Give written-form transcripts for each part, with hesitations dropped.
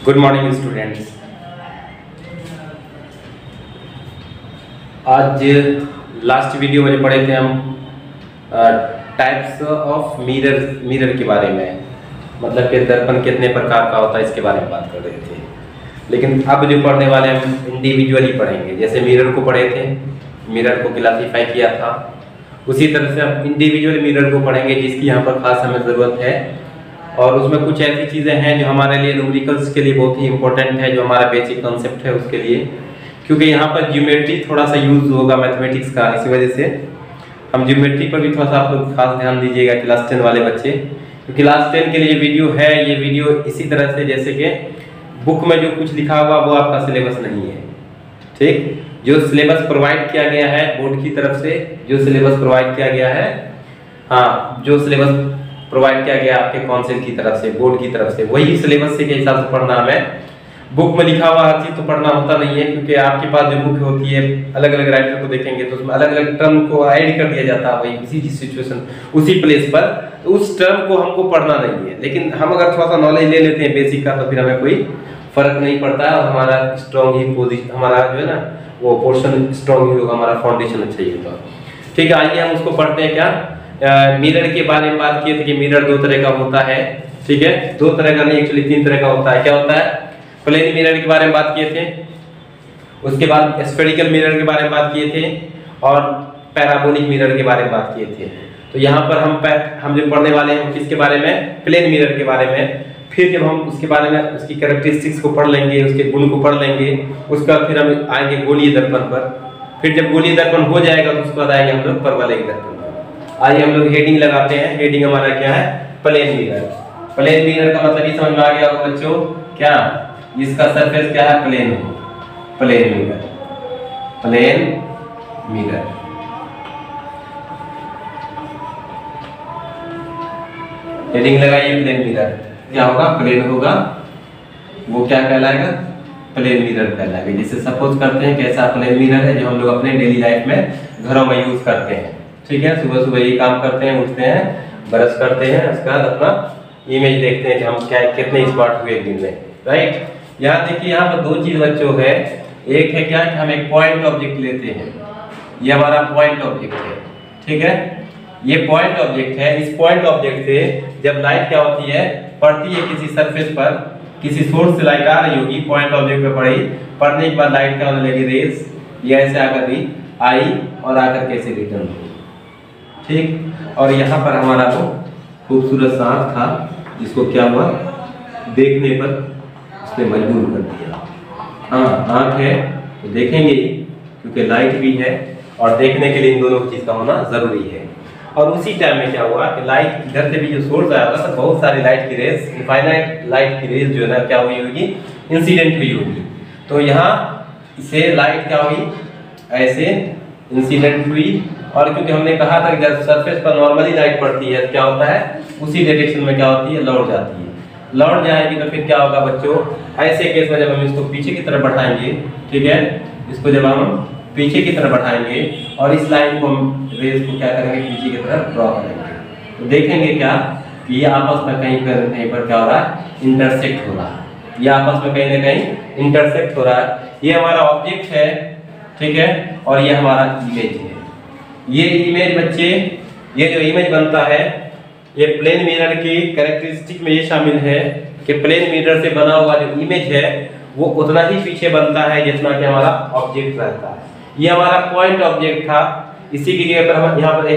Good morning students. आज last video में पढ़े थे हम टाइप्स ऑफ मिरर के बारे में, मतलब कि दर्पण कितने प्रकार का होता है इसके बारे में बात कर रहे थे। लेकिन अब जो पढ़ने वाले हम इंडिविजुअली पढ़ेंगे। जैसे मिरर को पढ़े थे, मिरर को क्लासीफाई किया था, उसी तरह से हम इंडिविजुअल मिरर को पढ़ेंगे जिसकी यहाँ पर खास हमें ज़रूरत है। और उसमें कुछ ऐसी चीज़ें हैं जो हमारे लिए न्यूमेरिकल्स के लिए बहुत ही इंपॉर्टेंट है, जो हमारा बेसिक कॉन्सेप्ट है उसके लिए, क्योंकि यहाँ पर ज्योमेट्री थोड़ा सा यूज होगा मैथमेटिक्स का। इसी वजह से हम ज्योमेट्री पर भी थोड़ा सा आप लोग खास ध्यान दीजिएगा, क्लास 10 वाले बच्चे। तो क्लास 10 के लिए वीडियो है, ये वीडियो इसी तरह से जैसे कि बुक में जो कुछ लिखा हुआ वो आपका सिलेबस नहीं है, ठीक। जो सिलेबस प्रोवाइड किया गया है बोर्ड की तरफ से, जो सिलेबस प्रोवाइड किया गया है, हाँ, जो सिलेबस प्रोवाइड किया गया आपके काउंसिल की तरफ से, बोर्ड की तरफ से, वही सिलेबस से के हिसाब से पढ़ना है। बुक में लिखा हुआ हर चीज तो पढ़ना होता नहीं है, क्योंकि आपके पास जो बुक होती है अलग अलग राइटर को देखेंगे तो उसमें अलग अलग टर्म को ऐड कर दिया जाता है, वही उसी सिचुएशन उसी प्लेस पर, तो उस टर्म को हमको पढ़ना नहीं है। लेकिन हम अगर थोड़ा सा नॉलेज ले लेते हैं बेसिक का तो फिर हमें कोई फर्क नहीं पड़ता है और हमारा स्ट्रॉन्ग ही पोजिशन, हमारा जो है ना वो पोर्शन स्ट्रॉन्ग ही होगा, हमारा फाउंडेशन अच्छा ही होगा। ठीक है, आइए हम उसको पढ़ते हैं। क्या मिरर के बारे में बात किए थे कि मिरर दो तरह का होता है, ठीक है, दो तरह का नहीं, एक्चुअली 3 तरह का होता है। क्या होता है? प्लेन मिरर के बारे में बात किए थे, उसके बाद स्फेरिकल मिरर के बारे में बात किए थे और पैराबोलिक मिरर के बारे में बात किए थे। तो यहाँ पर हम जो पढ़ने वाले हैं किसके बारे में? प्लेन मिरर के बारे में। फिर जब हम उसके बारे में उसकी कैरेक्टरिस्टिक्स को पढ़ लेंगे, उसके गुण को पढ़ लेंगे, उसके बाद फिर हम आएंगे गोलीय दर्पण पर। फिर जब गोलीय दर्पण हो जाएगा तो उसके बाद आएंगे हम लोग परवलयिक दर्पण। आइए हम लोग हेडिंग लगाते हैं। हेडिंग हमारा क्या है? Plane mirror. प्लेन मिरर का मतलब ये समझ में आ गया होगा बच्चों, क्या इसका सरफेस क्या है? प्लेन है। Plane mirror, plane mirror. Heading लगाइए प्लेन मिरर। क्या होगा? प्लेन होगा, वो क्या कहलाएगा? प्लेन मिरर कहलाएगा। जैसे सपोज करते हैं कैसा प्लेन मिरर है जो हम लोग अपने डेली लाइफ में घरों में यूज करते हैं, ठीक है। सुबह सुबह ये काम करते हैं, उठते हैं, ब्रश करते हैं, उसके बाद अपना इमेज देखते हैं कि हम क्या कितने स्मार्ट हुए एक दिन में, राइट। यहाँ देखिए, यहाँ पर 2 चीज बच्चों है। एक है क्या कि हम एक पॉइंट ऑब्जेक्ट लेते हैं, ये हमारा पॉइंट ऑब्जेक्ट है, ठीक है, ये पॉइंट ऑब्जेक्ट है। इस पॉइंट ऑब्जेक्ट से जब लाइट क्या होती है, पड़ती है किसी सरफेस पर, किसी सोर्स से लाइट आ रही होगी, पॉइंट ऑब्जेक्ट पे पड़ी, पड़ने के बाद लाइट क्या होने लगी? रेज, ये ऐसे आकर भी आई और आकर कैसे रिटर्न हुई, ठीक। और यहाँ पर हमारा वो खूबसूरत सा आँख था जिसको क्या हुआ, देखने पर उसने मजबूर कर दिया। हाँ, आँख है तो देखेंगे ही, क्योंकि लाइट भी है और देखने के लिए इन दोनों चीज़ का होना जरूरी है। और उसी टाइम में क्या हुआ कि लाइट इधर से भी जो सोर्स आया होगा, बहुत सारी लाइट की रेज, इनफाइनाइट लाइट की रेज जो है ना क्या हुई होगी? इंसिडेंट हुई होगी। तो यहाँ से लाइट क्या हुई? ऐसे इंसिडेंट हुई। और क्योंकि हमने कहा था कि जब सरफेस पर नॉर्मली लाइट पड़ती है तो क्या होता है, उसी डायरेक्शन में क्या होती है? लौट जाती है। लौट जाएगी तो फिर क्या होगा बच्चों? ऐसे केस में जब हम इसको पीछे की तरफ बढ़ाएंगे, ठीक है, इसको जब हम पीछे की तरफ बढ़ाएंगे और इस लाइन को हम रेज को क्या करेंगे? पीछे की तरफ ड्रॉ करेंगे, तो देखेंगे क्या कि ये आपस में कहीं पर क्या हो रहा है? इंटरसेक्ट हो रहा है। ये आपस में कहीं ना कहीं इंटरसेक्ट हो रहा है। ये हमारा ऑब्जेक्ट है, ठीक है, और ये हमारा इमेज है। ये इमेज बच्चे, ये जो इमेज बनता है, ये प्लेन मिरर की कैरेक्टरिस्टिक में ये शामिल है कि प्लेन मिरर से बना हुआ जो इमेज है वो उतना ही पीछे बनता है जितना कि हमारा ऑब्जेक्ट रहता है। ये हमारा पॉइंट ऑब्जेक्ट था। इसी की जगह पर हम यहाँ पर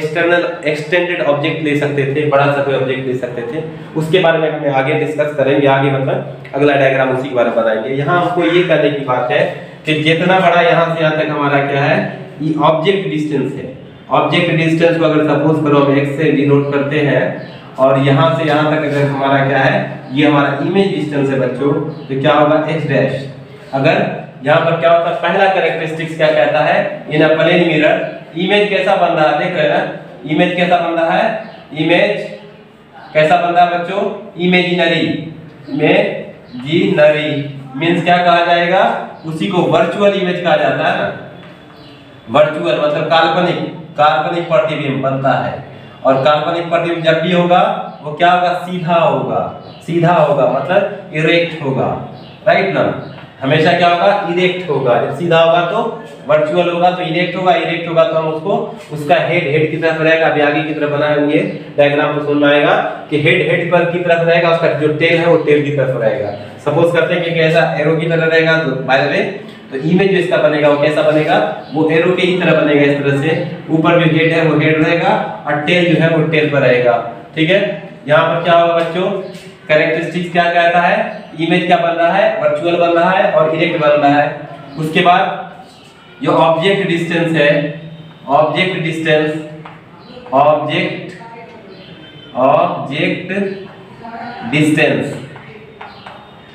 एक्सटेंडेड ऑब्जेक्ट ले सकते थे, बड़ा सा कोई ऑब्जेक्ट ले सकते थे। उसके बारे में हम आगे डिस्कस करेंगे, आगे मतलब अगला डायग्राम उसी के बारे में बताएंगे। यहाँ हमको ये कहने की बात है कि जितना बड़ा यहाँ से यहाँ तक हमारा क्या है, ये ऑब्जेक्ट डिस्टेंस है। ऑब्जेक्ट डिस्टेंस को अगर सपोज करो हम x से डिनोट करते हैं और यहाँ से यहाँ तक अगर हमारा क्या है, ये हमारा इमेज डिस्टेंस है बच्चों, तो क्या होगा? x dash. अगर यहाँ पर क्या होता है, पहला कैरेक्टरिस्टिक्स क्या कहता है, इन अ प्लेन मिरर इमेज कैसा बन रहा है? देख रहे हैं ना, इमेज कैसा बन रहा है? इमेज कैसा बन रहा है बच्चों? इमेजिनरी। इमेजिनरी मीन्स क्या कहा जाएगा? उसी को वर्चुअल इमेज कहा जाता है ना। वर्चुअल मतलब काल्पनिक, काल्पनिक प्रतिबिंब बनता है। और काल्पनिक प्रतिबिंब जब भी होगा वो क्या होगा? सीधा होगा। सीधा होगा मतलब इरेक्ट होगा। राइट ना। हमेशा क्या होगा, इरेक्ट होगा। जब सीधा होगा तो वर्चुअल होगा, तो इरेक्ट होगा, इरेक्ट होगा तो हम उसको उसका हेड की तरफ रहेगा। अभी आगे की तरफ बनाए हुए डायग्राम को समझ में आएगा कि हेड पर की तरफ रहेगा, उसका जो टेल है वो टेल की तरफ रहेगा। सपोज करते हैं कि ऐसा एरो की तरह रहेगा, तो बाय द वे तो इमेज जो इसका बनेगा वो कैसा बनेगा, वो एरो के ही तरह बनेगा। इस तरह से ऊपर जो हेड है वो हेड रहेगा और टेल जो है वो टेल पर रहेगा। ठीक है, यहाँ पर क्या होगा बच्चों, कैरेक्टरिस्टिक्स क्या कहता है, इमेज क्या बन रहा है, वर्चुअल बन रहा है और इरेक्ट बन रहा है। उसके बाद जो ऑब्जेक्ट डिस्टेंस है, ऑब्जेक्ट डिस्टेंस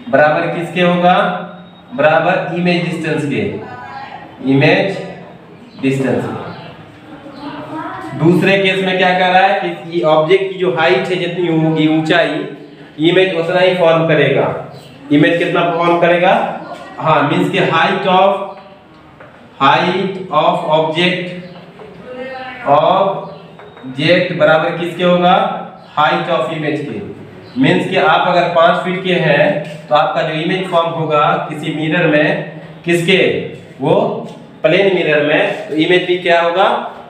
बराबर किसके होगा, बराबर इमेज डिस्टेंस के, इमेज डिस्टेंस। दूसरे केस में क्या कर रहा है कि ऑब्जेक्ट की जो हाइट है जितनी होगी, ऊंचाई, इमेज उतना ही फॉर्म करेगा। इमेज कितना फॉर्म करेगा, हाँ मींस के हाइट ऑफ ऑब्जेक्ट बराबर किसके होगा, हाइट ऑफ इमेज के। मींस कि आप अगर 5 फीट के हैं तो आपका जो इमेज फॉर्म होगा किसी मिरर में, किसके, वो प्लेन मिरर में, तो इमेज भी क्या होगा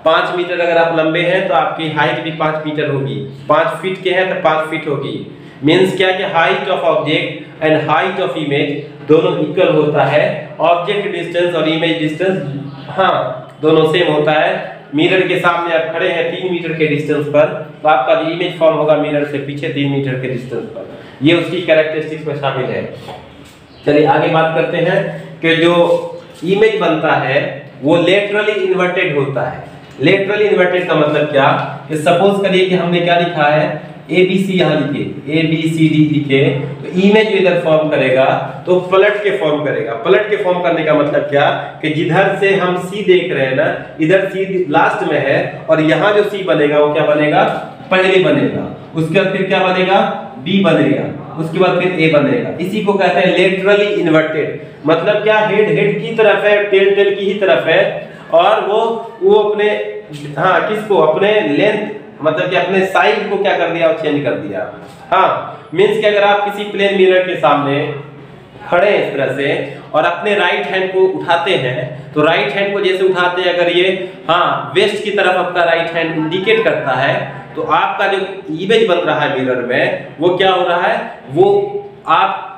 5 मीटर। अगर आप लंबे हैं तो आपकी हाइट भी 5 मीटर होगी। 5 फीट के हैं तो 5 फीट होगी। मींस क्या कि height of object and height of image दोनों इक्वल होता है। ऑब्जेक्ट डिस्टेंस और इमेज डिस्टेंस हाँ दोनों सेम होता है। मिरर के सामने आप खड़े हैं 3 मीटर के डिस्टेंस पर, तो आपका जो इमेज फॉर्म होगा मिरर से पीछे 3 मीटर के डिस्टेंस पर। ये उसकी कैरेक्टरिस्टिक्स में शामिल है। चलिए आगे बात करते हैं कि जो इमेज बनता है वो लेटरली इन्वर्टेड होता है। लेटरली इन्वर्टेड का मतलब क्या, कि सपोज करिए कि हमने क्या लिखा है, ABC यहाँ लिखे, ABCD लिखे, तो इमेज जो इधर फॉर्म करेगा तो पलट के फॉर्म करेगा। पलट के फॉर्म करने का मतलब क्या, कि जिधर से हम C देख रहे हैं ना, इधर C लास्ट में है और यहाँ जो C बनेगा वो क्या बनेगा, पहले बनेगा। उसके बाद फिर क्या बनेगा, B बनेगा, उसके बाद फिर A बनेगा। इसी को कहते हैं लेटरली इन्वर्टेड। मतलब क्या, हेड की तरफ है, टेल की ही तरफ है, और वो अपने हाँ किसको, अपने लेंथ मतलब कि अपने साइड को क्या कर दिया, चेंज कर दिया। हाँ मींस कि अगर आप किसी प्लेन मिरर के सामने खड़े इस तरह से और अपने राइट हैंड को उठाते हैं, तो राइट हैंड को जैसे उठाते हैं, अगर ये हाँ वेस्ट की तरफ आपका राइट हैंड इंडिकेट करता है, तो आपका जो इमेज बन रहा है मिरर में वो क्या हो रहा है,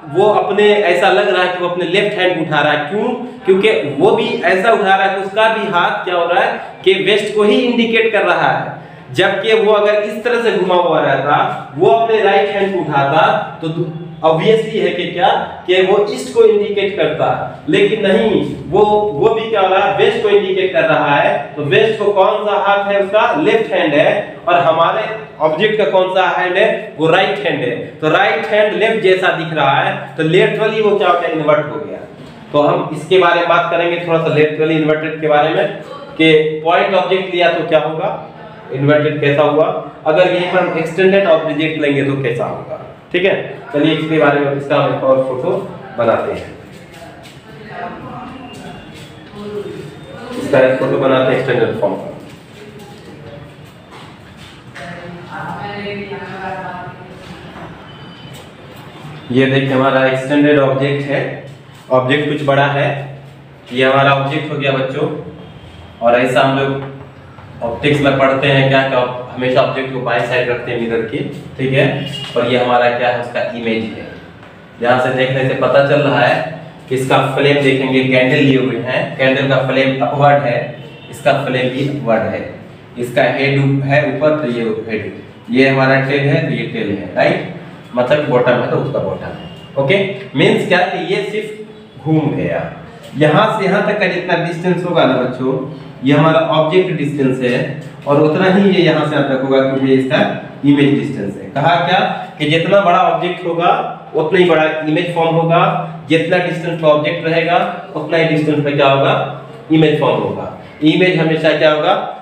वो अपने ऐसा लग रहा है कि वो अपने लेफ्ट हैंड उठा रहा है। क्यों, क्योंकि वो भी ऐसा उठा रहा है कि उसका भी हाथ क्या हो रहा है कि वेस्ट को ही इंडिकेट कर रहा है। जबकि वो अगर इस तरह से घुमा हुआ रहता, वो अपने राइट हैंड को उठाता, तो ऑब्वियसली है कि क्या, कि वो ईस्ट को इंडिकेट करता। लेकिन नहीं, वो भी क्या हो रहा है, वेस्ट को इंडिकेट कर रहा है। तो वेस्ट को कौन सा हाथ है, उसका लेफ्ट हैंड है, और हमारे ऑब्जेक्ट का कौन सा हैंड है, वो राइट हैंड है। तो राइट हैंड लेफ्ट जैसा दिख रहा है, तो लेटरली वो क्या होता है, इन्वर्ट हो गया। तो हम इसके बारे में बात करेंगे थोड़ा सा, लेटरली इन्वर्टेड के बारे में, कि पॉइंट ऑब्जेक्ट लिया तो क्या होगा, इन्वर्टेड कैसा हुआ, अगर यहीं पर हम एक्सटेंडेड ऑब्जेक्ट लेंगे तो कैसा होगा। ठीक है, चलिए इसके बारे में इसका हम एक और फोटो बनाते हैं। इसका एक फोटो बनाते हैं एक्सटेंडेड फॉर्म का। ये देखिए हमारा एक्सटेंडेड ऑब्जेक्ट है। ऑब्जेक्ट कुछ बड़ा है, ये हमारा ऑब्जेक्ट हो गया बच्चों। और ऐसा हम लोग ऑप्टिक्स में पढ़ते हैं क्या, हमेशा ऑब्जेक्ट को बाएं साइड रखते हैं मिरर की। ठीक है, और ये हमारा क्या है, उसका इमेज है। यहाँ से देखने से पता चल रहा है कि इसका फ्लेम देखेंगे, कैंडल लिए हुए हैं, कैंडल का फ्लेम अपवर्ड है, इसका फ्लेम भी अपवर्ड है। इसका हेड है ऊपर, तो ये हेड, ये हमारा टेल है, तो ये टेल है, राइट, मतलब बॉटम है तो उसका बॉटम है। ओके, मींस क्या कि ये सिर्फ घूम गया। यहाँ से यहाँ तक का जितना डिस्टेंस होगा ना बच्चों, ये हमारा ऑब्जेक्ट डिस्टेंस है, और उतना ही ये यहाँ से यहाँ तक होगा, क्योंकि इसका इमेज डिस्टेंस है। कहा क्या कि जितना बड़ा ऑब्जेक्ट होगा उतना ही बड़ा इमेज फॉर्म होगा, जितना डिस्टेंस पे ऑब्जेक्ट रहेगा उतना ही डिस्टेंस पे क्या होगा, इमेज फॉर्म होगा। इमेज हमेशा क्या होगा,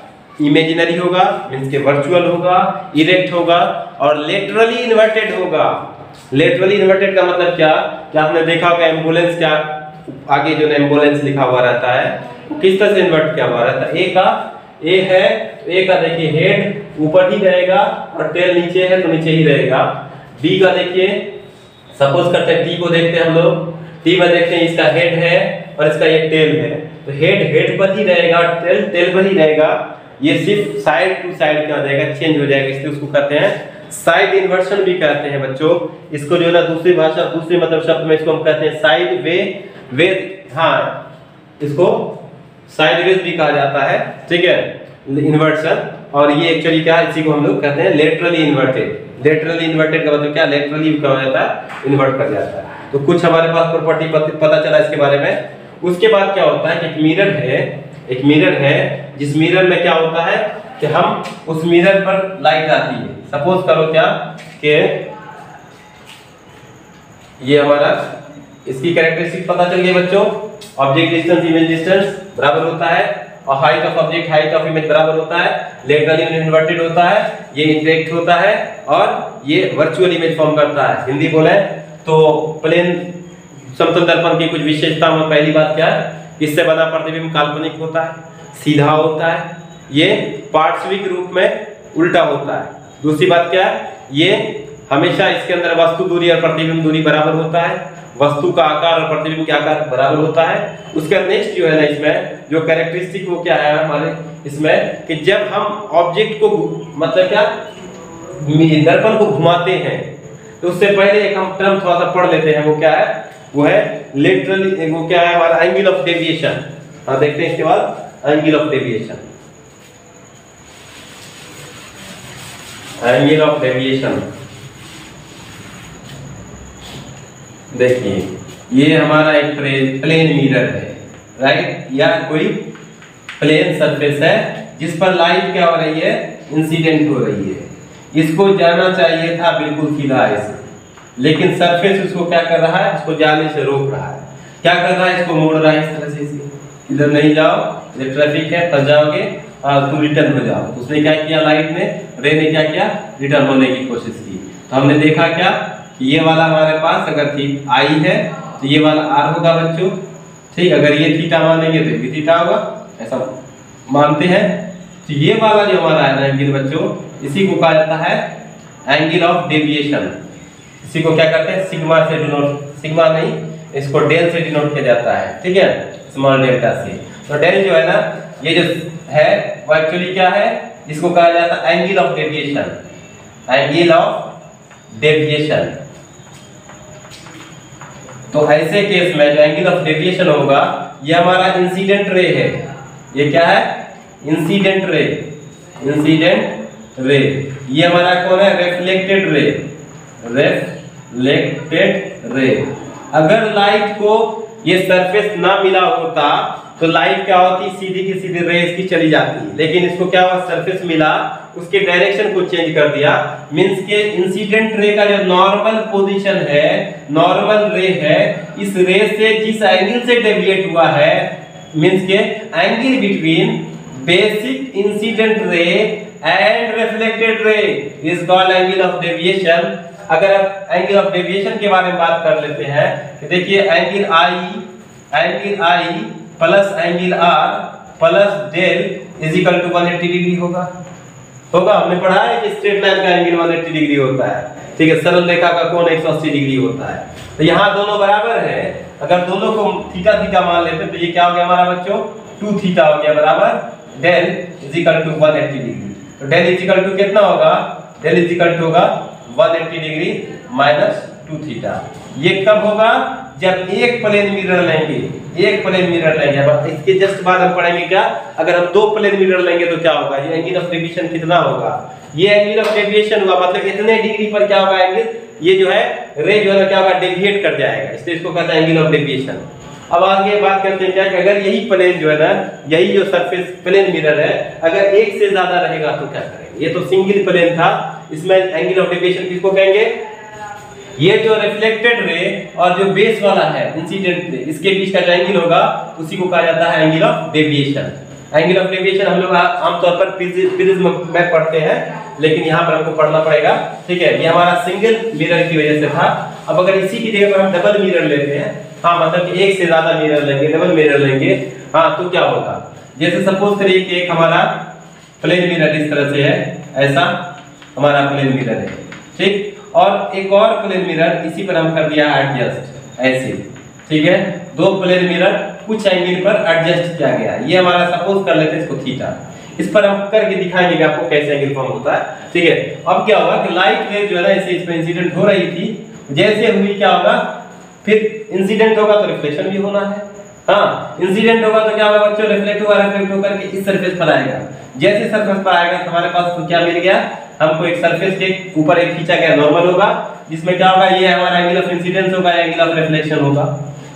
इमेजिनरी होगा, मींस के वर्चुअल होगा, इरेक्ट होगा, और लेटरली इन्वर्टेड होगा। लेटरली इन्वर्टेड का मतलब क्या, कि आपने देखा होगा एम्बुलेंस, क्या आगे जो एम्बुलेंस लिखा हुआ रहता है वो किस तरह से इन्वर्ट किया हुआ रहता है। ए है, ए का देखिए हेड ऊपर ही रहेगा और टेल नीचे है तो नीचे ही रहेगा। बी का देखिए सपोज करते हैं टी को देखते हैं हम लोग, टी में देखते हैं इसका हेड है और इसका ये टेल है, तो हेड पर ही रहेगा और टेल पर ही रहेगा, ये सिर्फ साइड टू साइड क्या हो जाएगा, चेंज हो जाएगा, इसलिए उसको कहते हैं साइड इन्वर्शन भी कहते हैं बच्चों। इसको जो है ना दूसरी मतलब शब्द में इसको हम कहते हैं साइड वे, हाँ इसको साइडवेज भी कहा जाता है, ठीक है, इन्वर्शन। और ये एक्चुअली क्या है, इसी को हम लोग कहते हैं लेटरली इन्वर्टेड। लेटरली इन्वर्टेड का मतलब क्या, लेटरली क्या हो जाता है, इन्वर्ट कर जाता है। तो कुछ हमारे पास प्रॉपर्टी पता चला इसके बारे में। उसके बाद क्या होता है कि एक मिरर है जिस मिरर में क्या होता है कि हम उस मिरर पर लाइट आती है। सपोज करो क्या कि ये हमारा इसकी कैरेक्टरिस्टिक पता चल गई बच्चों, ऑब्जेक्ट डिस्टेंस इमेज डिस्टेंस बराबर होता है और height of object height of image बराबर होता है, लेटरली इन्वर्टेड होता है, ये इंटरेक्ट होता है और ये वर्चुअल इमेज फॉर्म करता है। हिंदी बोले तो प्लेन समतल दर्पण की कुछ विशेषता में पहली बात क्या है, इससे बना प्रतिबिंब काल्पनिक होता है, सीधा होता है, ये पार्श्विक रूप में उल्टा होता है। दूसरी बात क्या है, ये हमेशा इसके अंदर वस्तु दूरी और प्रतिबिंब दूरी बराबर होता है, वस्तु का आकार और प्रतिबिंब का आकार बराबर होता है। उसका नेक्स्ट जो है ना इसमें जो कैरेक्टरिस्टिक वो क्या है हमारे इसमें कि जब हम ऑब्जेक्ट को मतलब क्या दर्पण को घुमाते हैं तो उससे पहले एक हम टर्म थोड़ा सा पढ़ लेते हैं, वो क्या है, वो है लेटरली, वो क्या है हमारा एंगल ऑफ डेविएशन। हाँ देखते हैं इसके बाद angle of deviation. Angle of deviation देखिए, ये हमारा एक प्लेन मिरर है, राइट, या कोई प्लेन सरफेस है जिस पर लाइट क्या हो रही है, इंसिडेंट हो रही है। इसको जाना चाहिए था बिल्कुल सीधा ऐसे, लेकिन सरफेस उसको क्या कर रहा है, इसको जाने से रोक रहा है। क्या कर रहा है, इसको मोड़ रहा है इस तरह से, इधर नहीं जाओ, ये ट्रैफिक है, फंस जाओगे और तुम रिटर्न हो जाओ। उसने क्या किया, लाइट ने, रे ने क्या किया, रिटर्न होने की कोशिश की। तो हमने देखा क्या, ये वाला हमारे पास अगर ठीक आई है तो ये वाला आर होगा बच्चों, ठीक, अगर ये थीटा मानेंगे तो ये थीटा होगा, ऐसा मानते हैं। तो ये वाला जो हमारा है ना एंगल बच्चों, इसी को कहा जाता है एंगल ऑफ डेविएशन। इसी को क्या करते हैं, सिग्मा से डिनोट, सिग्मा नहीं इसको डेल से डिनोट किया जाता है, ठीक है, स्मॉल डेल्टा से। तो डेल जो है ना, ये जो है वो एक्चुअली क्या है, इसको कहा जाता है angle of deviation, angle of deviation. तो ऐसे केस में जो एंगल ऑफ डेविएशन होगा, ये हमारा इंसिडेंट रे है, ये क्या है, इंसिडेंट रे, इंसिडेंट रे। ये हमारा कौन है, रिफ्लेक्टेड रे, रिफ्लेक्टेड रे। अगर लाइट को ये सरफेस ना मिला होता तो लाइट क्या होती, सीधी की सीधी रे इसकी चली जाती, लेकिन इसको क्या हुआ, सरफेस मिला, उसके डायरेक्शन को चेंज कर दिया। मींस के इंसिडेंट रे का जो नॉर्मल पोजीशन है, नॉर्मल रे है, इस रे से जिस एंगल से डेविएट हुआ है, मींस के angle between basic incident ray and reflected ray is called angle of deviation. अगर आप एंगल ऑफ डेविएशन के बारे में बात कर लेते हैं तो देखिए angle I plus angle R plus del is equal to 180 degree होगा। हमने पढ़ा है कि स्ट्रेट लाइन का एंगल 180 डिग्री होता है, ठीक है, सरल रेखा का कोण 180 डिग्री होता है। तो यहाँ दोनों बराबर है, अगर दोनों को थीटा थीटा मान लेते तो ये क्या हो गया हमारा बच्चों, 2 थीटा हो गया बराबर del is equal to 180 degree. तो डेल इज इक्वल टू कितना होगा, डेल इज इक्वल टू होगा 180 डिग्री माइनस 2 थीटा। ये कब होगा, जब एक प्लेन मिरर लेंगे, एक प्लेन मिरर लेंगे। अब इसके जस्ट बाद हम पढ़ेंगे क्या, अगर हम 2 प्लेन मिरर लेंगे तो क्या होगा, ये एंगल ऑफ डेविएशन कितना होगा, ये एंगल ऑफ डेविएशन हुआ मतलब इतने डिग्री पर क्या होगा एंगल, ये जो है रे जो है क्या होगा, डेविएट कर जाएगा, इसलिए इसको कहते हैं एंगल ऑफ डेविएशन। अब आगे बात करते हैं क्या कि अगर यही प्लेन जो है ना, यही जो सरफेस प्लेन मिरर है, अगर एक से ज्यादा रहेगा तो क्या करेंगे। ये तो सिंगल प्लेन था, इसमें एंगल ऑफ डेविएशन किसको कहेंगे, ये जो रिफ्लेक्टेड रे और जो बेस वाला है इंसिडेंट रे, इसके बीच का जो एंगल होगा उसी को कहा जाता है angle of deviation. Angle of deviation हम लोग आमतौर पर प्रिज्म में पढ़ते हैं, लेकिन यहाँ पर हमको पढ़ना पड़ेगा, ठीक है। ये हमारा सिंगल मिरर की वजह से था। अब अगर इसी की जगह पर हम डबल मिरर लेते हैं, हाँ मतलब कि एक से ज्यादा मिरर लेंगे, डबल मिरर लेंगे, हाँ तो क्या होगा, जैसे सपोज करिए कि एक हमारा प्लेन मिरर इस तरह से है, ऐसा हमारा प्लेन मिरर है, ठीक, और एक और प्लेन मिरर इसी पर हम कर दिया एडजस्ट ऐसे, ठीक है। दो प्लेन मिरर कुछ एंगल पर एडजस्ट किया गया, ये हमारा सपोज कर लेते हैं इसको थीटा। इस पर हम करके दिखाएंगे कि आपको कैसे एंगल फॉर्म होता है, ठीक है। अब क्या होगा कि लाइट रे जो है ना इसे इस पर इंसिडेंट हो रही थी, जैसे हुई क्या होगा, फिर इंसिडेंट होगा तो रिफ्लेक्शन भी होना है। हाँ, इंसिडेंट होगा तो क्या होगा बच्चों, रिफ्लेक्ट होगा, रिफ्लेक्ट होकर के इस सरफेस पर आएगा। जैसे सरफेस पर आएगा तो हमारे पास तो क्या मिल गया, हमको एक सरफेस के ऊपर एक खींचा गया नॉर्मल होगा, जिसमें क्या होगा, ये हमारा एंगल ऑफ इंसिडेंस होगा, एंगल ऑफ रिफ्लेक्शन होगा।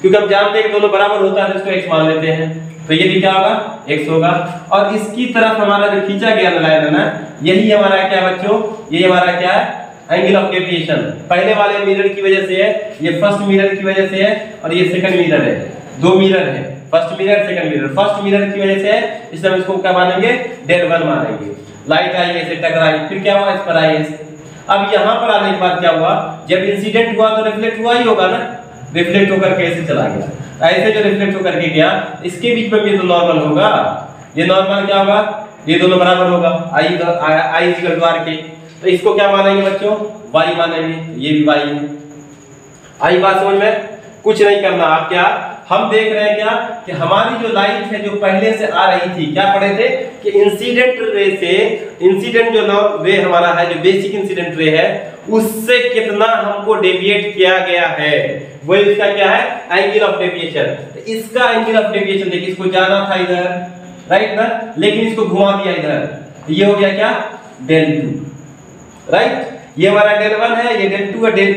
क्योंकि हम जानते हैं कि दोनों बराबर होता है तो इसको x मान लेते हैं, तो ये भी क्या होगा, x होगा। और इसकी तरफ हमारा जो खींचा गया लाइन है ना, यही हमारा क्या बच्चों, ये हमारा क्या है, एंगल ऑफ डेविएशन। पहले वाले मिरर की वजह से है, ये फर्स्ट मिरर की वजह से है, और ये सेकंड मिरर है। दो मिरर है, first mirror second mirror. First mirror की वजह से है, इसलिए हम इसको क्या मानेंगे, डेल 1 मानेंगे। लाइट आई ऐसे टकराई, फिर क्या हुआ, इस पर आई ऐसे। अब यहां पर आने के बाद क्या हुआ, जब इंसिडेंट हुआ तो रिफ्लेक्ट हुआ ही होगा ना, रिफ्लेक्ट होकर के ऐसे चला गया। ऐसे जो रिफ्लेक्ट होकर के गया, इसके बीच में भी तो नॉर्मल होगा, ये नॉर्मल क्या होगा, ये दोनों बराबर होगा, आई इक्वल टू आर के। तो इसको क्या मानेंगे बच्चों, y मानेंगे, ये भी y है। आई बात समझ में, कुछ नहीं करना। आप क्या, हम देख रहे हैं क्या कि हमारी जो लाइट है जो पहले से आ रही थी, क्या पढ़े थे कि इंसिडेंट रे से, इंसिडेंट जो रे हमारा है, जो बेसिक इंसिडेंट रे है, उससे कितना हमको डेविएट किया गया है, वही इसका क्या है, एंगल ऑफ डेविएशन। तो इसका एंगल ऑफ डेविएशन देखिए, इसको जाना था इधर, राइट ना, लेकिन इसको घुमा दिया इधर, ये हो गया क्या, डेल 2, राइट। ये हमारा डेल 1 है, ये डेल 2 है, डेल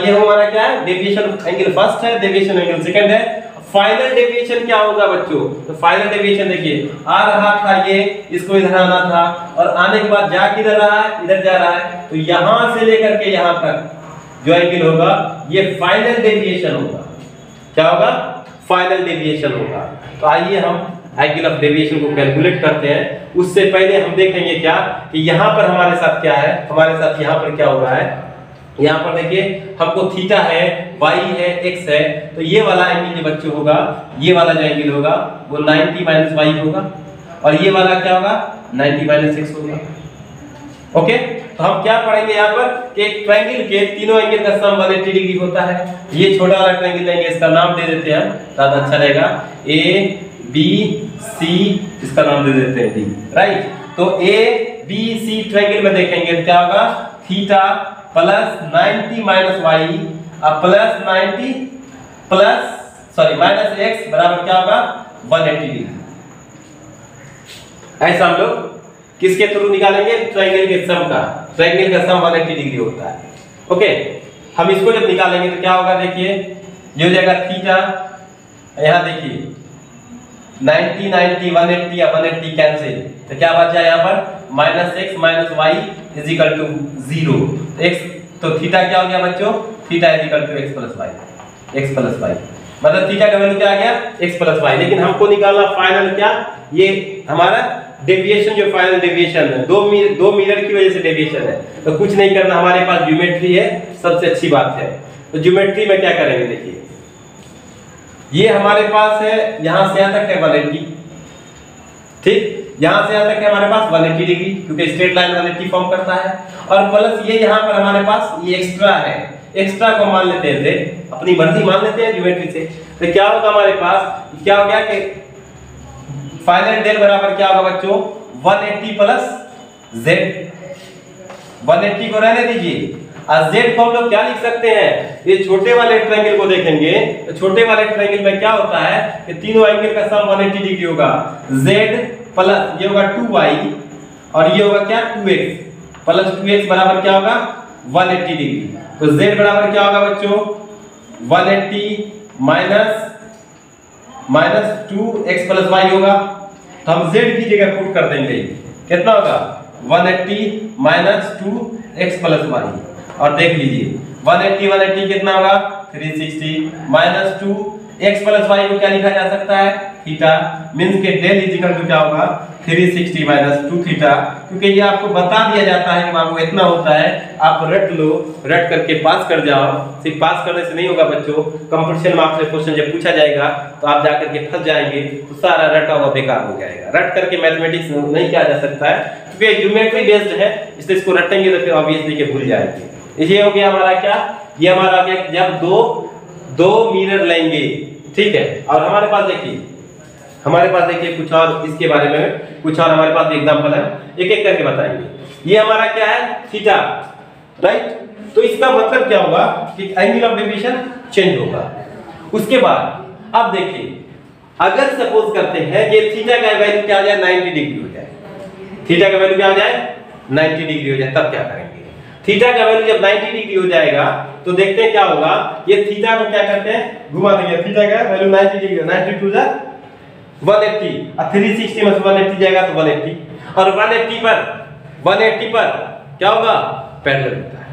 ये हमारा क्या है, डेविएशन एंगल फर्स्ट है, डेविएशन एंगल सेकंड है। फाइनल डेविएशन क्या होगा बच्चों, तो फाइनल डेविएशन देखिए, आ रहा था ये, इसको इधर आना था, और आने के बाद जा किधर रहा है, इधर जा रहा है। तो यहां से लेकर के यहां तक जो एंगल होगा, ये फाइनल डेविएशन होगा। क्या होगा, फाइनल डेविएशन होगा। तो आइए हम एंगल ऑफ डेविएशन को कैलकुलेट करते हैं। उससे पहले हम देखेंगे क्या कि यहाँ पर हमारे साथ क्या है, हमारे साथ यहाँ पर क्या हो रहा है, यहाँ पर देखिए हमको थीटा है, y है, x है। तो ये वाला एंगल जो बच्चों होगा, ये वाला जो एंगल होगा वो 90 माइनस y होगा, और ये वाला क्या होगा, 90 माइनस x होगा। ओके, तो हम क्या पढ़ेंगे यहाँ पर कि एक ट्रायंगल के तीनों एंगल का सम 180 डिग्री होता है। ये छोटा वाला ट्रायंगल लेंगे, इसका नाम दे देते हैं, ज्यादा अच्छा रहेगा, ए बी सी, इसका नाम दे देते हैं डी, राइट। तो ए बी सी ट्रायंगल में देखेंगे तो क्या होगा, theta plus 90 minus Y plus 90 plus minus X बराबर क्या होगा, 180 डिग्री। ऐसा हम लोग किसके थ्रू निकालेंगे, ट्रायंगल के सम का। ट्रायंगल का सम 180 डिग्री होता है। ओके, हम इसको जब निकालेंगे तो क्या होगा, देखिए ये हो जाएगा थीटा, यहां देखिए 90 90 180 या 180 कैंसिल, तो क्या बचा यहाँ पर, minus X minus Y is equal to 0। X तो थीटा क्या हो गया बच्चों, theta is equal to X plus Y, X plus Y, मतलब थीटा का वैल्यू क्या आ गया, एक्स प्लस वाई। लेकिन हमको निकालना फाइनल क्या, ये हमारा डेविएशन, जो फाइनल डेविएशन है, दो मिरर की वजह से डेविएशन है। तो कुछ नहीं करना, हमारे पास ज्योमेट्री है, सबसे अच्छी बात है। तो ज्योमेट्री में क्या करेंगे, देखिए ये हमारे पास है, यहां से यहां तक है 180, ठीक, यहां से यहां तक है हमारे पास 180 डिग्री, क्योंकि स्ट्रेट लाइन 180 फॉर्म करता है। और प्लस ये यहां पर हमारे पास ये एक्स्ट्रा है, एक्स्ट्रा को मान लेते हैं z, अपनी मर्जी मान लेते हैं ज्योमेट्री से। तो क्या होगा हमारे पास, क्या हो गया कि फाइनल डेल बराबर क्या होगा बच्चों, 180 प्लस z, 180 को रहने दीजिए, और z को हम लोग क्या लिख सकते हैं, ये छोटे वाले ट्रायंगल को देखेंगे तो छोटे वाले ट्रायंगल में क्या होता है कि तीनों एंगल का सम 180 डिग्री होगा। z प्लस ये होगा 2y, और ये होगा क्या, 2x प्लस 2x बराबर क्या होगा, 180 डिग्री। तो z बराबर क्या होगा बच्चों, 180 माइनस 2x प्लस y होगा। तो हम z की जगह पुट कर देंगे, कितना होगा, 180 माइनस 2x प्लस y, और देख लीजिए 180 कितना होगा, 360 माइनस 2x प्लस y को क्या लिखा जा सकता है, थीटा, मींस के डेल इज इक्वल टू क्या होगा, 360 माइनस 2 थीटा। क्योंकि ये आपको बता दिया जाता है कि बाबू इतना होता है, आप रट लो, रट करके पास कर जाओ। सिर्फ पास करने से नहीं होगा बच्चों, कंपटीशन में आपसे क्वेश्चन जब पूछा जाएगा तो आप जाकर के फंस जाएंगे, तो सारा रटा हुआ बेकार हो जाएगा। रट करके मैथमेटिक्स नहीं किया जा सकता है, क्योंकि ज्योमेट्री बेस्ड है, इसलिए इसको रटेंगे तो फिर ऑब्वियसली के भूल जाएंगे। ये हो गया हमारा क्या, ये हमारा क्या, जब दो मिरर लेंगे, ठीक है। और हमारे पास देखिए कुछ और इसके बारे में, कुछ और हमारे पास एग्जांपल है, एक एक करके बताएंगे। ये हमारा क्या है, थीटा, राइट। तो इसका मतलब क्या होगा कि एंगल ऑफ डेविएशन चेंज होगा। उसके बाद अब देखिए, अगर सपोज करते हैं कि थीटा का वैल्यू क्या आ जाए, 90 डिग्री हो जाए, थीटा का वैल्यू क्या हो जाए, 90 डिग्री हो जाए, तब क्या करेंगे। थीटा का वैल्यू जब 90 डिग्री हो जाएगा तो देखते हैं क्या होगा। ये थीटा को क्या करते हैं, घुमा देंगे। थीटा का वैल्यू 90 डिग्री, 90 टू 180, और 360 में 180 जाएगा तो 180, और 180 पर क्या होगा, पैरेलल होता है।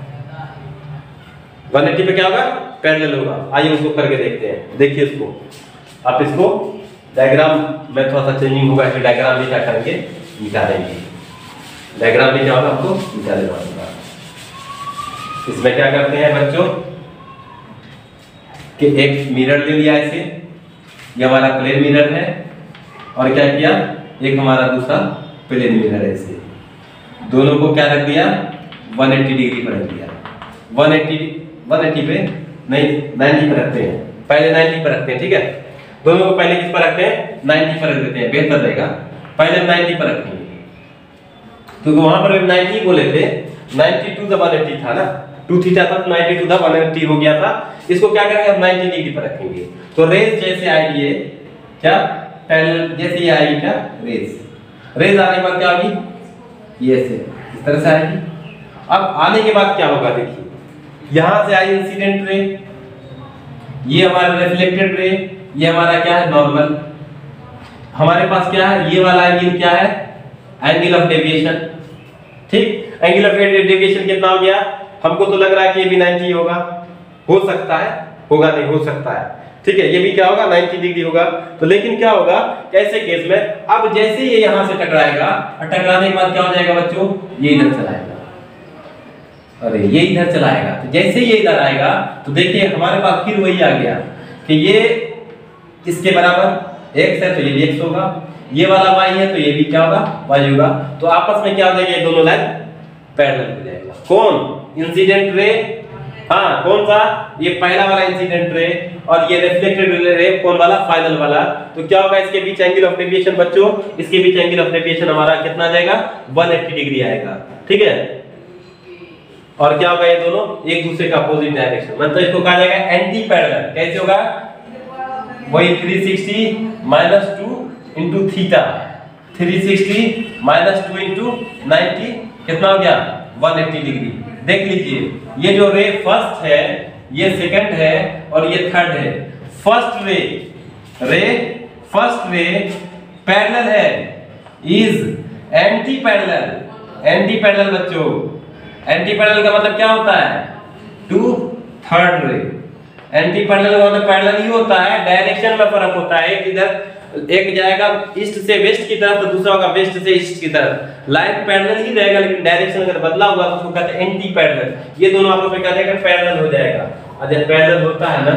180 पे क्या होगा, पैरेलल होगा। आइए उसको करके देखते हैं। देखिए इसको, आप इसको डायग्राम में थोड़ा सा चेंजिंग होगा, इसलिए डायग्राम भी क्या करेंगे, मिटा देंगे। डायग्राम में क्या होगा, आपको मिटा देना होगा। इसमें क्या करते हैं बच्चों कि एक मिरर ले लिया ऐसे, ये हमारा प्लेन मिरर है, और क्या किया, एक हमारा दूसरा प्लेन मिरर है, ऐसे दोनों को क्या रख दिया, 180 डिग्री पर रख दिया। 180 पे नहीं, 90 पर रखते हैं, पहले 90 पर रखते हैं, ठीक है। दोनों को पहले किस पर रखते हैं, 90 पर रख देते हैं, बेहतर रहेगा। पहले 90 पर रखेंगे, क्योंकि वहां पर 90 बोले थे, 90 टू 180 था ना, 2 थीटा था, 90 टू 180 हो गया था। इसको क्या करेंगे, अब 90 डिग्री पर रखेंगे। तो रेज जैसे आएगी, ये क्या पैरेलल, जैसे ये आएगी क्या, रेज आने के बाद क्या होगी, ये से इस तरह से आएगी। अब आने के बाद क्या होगा, देखिए यहां से आई इंसिडेंट रे, ये हमारा रिफ्लेक्टेड रे, ये हमारा क्या है, नॉर्मल। हमारे पास क्या है, ये वाला एंगल क्या है, एंगल ऑफ डेविएशन, ठीक। एंगल ऑफ डेविएशन कितना हो गया, हमको तो लग रहा है कि ये भी 90 होगा, हो सकता है, होगा नहीं, हो सकता है, ठीक है। ये भी क्या होगा, 90 डिग्री होगा। तो लेकिन क्या होगा, कैसे केस में, अब जैसे ये यहां से टकराएगा, और टकराने के बाद क्या हो जाएगा बच्चों, ये इधर चलाएगा, अरे ये इधर चलाएगा। तो जैसे ये इधर आएगा तो देखिए हमारे पास फिर वही आ गया कि ये इसके बराबर x है, तो ये भी x होगा, ये वाला y है तो ये भी क्या होगा, y होगा। तो आपस में क्या हो जाएगा, ये दोनों लाइन पैरेलल हो जाएगा। कौन, इंसिडेंट रे, हाँ कौन सा, ये पहला वाला इंसिडेंट रे, और ये रिफ्लेक्टेड रे कौन वाला, फाइनल वाला। तो क्या होगा, इसके बीच एंगल ऑफ डेविएशन बच्चों, इसके बीच एंगल ऑफ डेविएशन हमारा कितना आ जाएगा, 180 डिग्री आएगा, ठीक है। और क्या होगा, ये दोनों एक दूसरे का अपोजिट डायरेक्शन, मतलब इसको कहा जाएगा एंटी पैरेलल। कैसे होगा, वही 360 minus 2 into theta, 360 minus 2 into 90 कितना हो गया, 180 डिग्री। देख लीजिए, ये जो रे फर्स्ट है, ये सेकंड है, और ये थर्ड है। फर्स्ट रे पैरेलल है, इज एंटी पैरेलल बच्चों। एंटी पैरेलल का मतलब क्या होता है, टू थर्ड रे। एंटी पैरेलल का मतलब पैरेलल ही होता है, डायरेक्शन में फर्क होता है। एक जाएगा ईस्ट से वेस्ट की तरफ, तो दूसरा होगा वेस्ट से ईस्ट की तरफ। लाइन पैरेलल ही रहेगा, लेकिन डायरेक्शन अगर बदला हुआ तो उसको कहते हैं एंटी पैरेलल। ये दोनों आपस में क्या जाएगा, पैरेलल हो जाएगा। और जब पैरेलल होता है ना,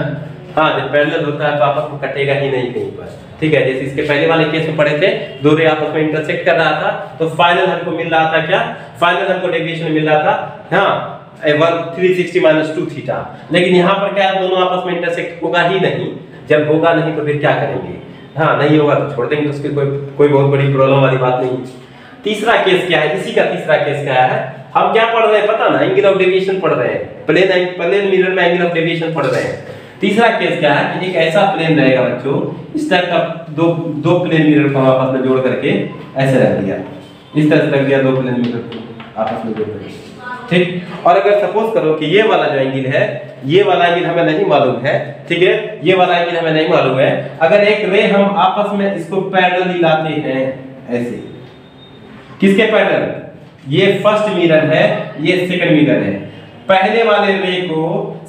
हाँ जब पैरेलल होता है तो आपस में कटेगा ही नहीं कहीं पर, ठीक है। जैसे इसके पहले वाले केस में पढ़े थे, दो रे आपस में इंटरसेक्ट कर रहा था, तो फाइनल हमको मिल रहा था क्या, फाइनल हमको डेविएशन मिल रहा था, हाँ 360 माइनस 2 थीटा। लेकिन यहाँ पर क्या है, दोनों आपस में इंटरसेक्ट होगा ही नहीं। जब होगा नहीं तो फिर क्या करेंगे, हाँ नहीं होगा तो छोड़ देंगे, उसकी कोई बहुत बड़ी प्रॉब्लम वाली बात नहीं। तीसरा केस क्या है, इसी का तीसरा केस क्या है, हम क्या पढ़ रहे हैं पता ना, एंगल ऑफ डेविएशन पढ़ रहे हैं, प्लेन मिरर में एंगल ऑफ डेविएशन पढ़ रहे हैं। तीसरा केस क्या है कि एक ऐसा प्लेन रहेगा बच्चों, इस टाइप का दो प्लेन मिरर को आपस में जोड़ करके ऐसे रख दिया, इस तरह से रख दिया, दो प्लेन मिरर को आपस में जोड़ करके, ठीक। और अगर सपोज करो कि ये वाला जो एंगल है, ये वाला एंगल हमें नहीं मालूम है, ठीक है, ये वाला एंगल हमें नहीं मालूम है। अगर एक रे हम आपस में इसको पैरेलल लाते हैं ऐसे, किसके पैरेलल, ये फर्स्ट मिरर है, ये सेकंड मिरर है, पहले वाले रे को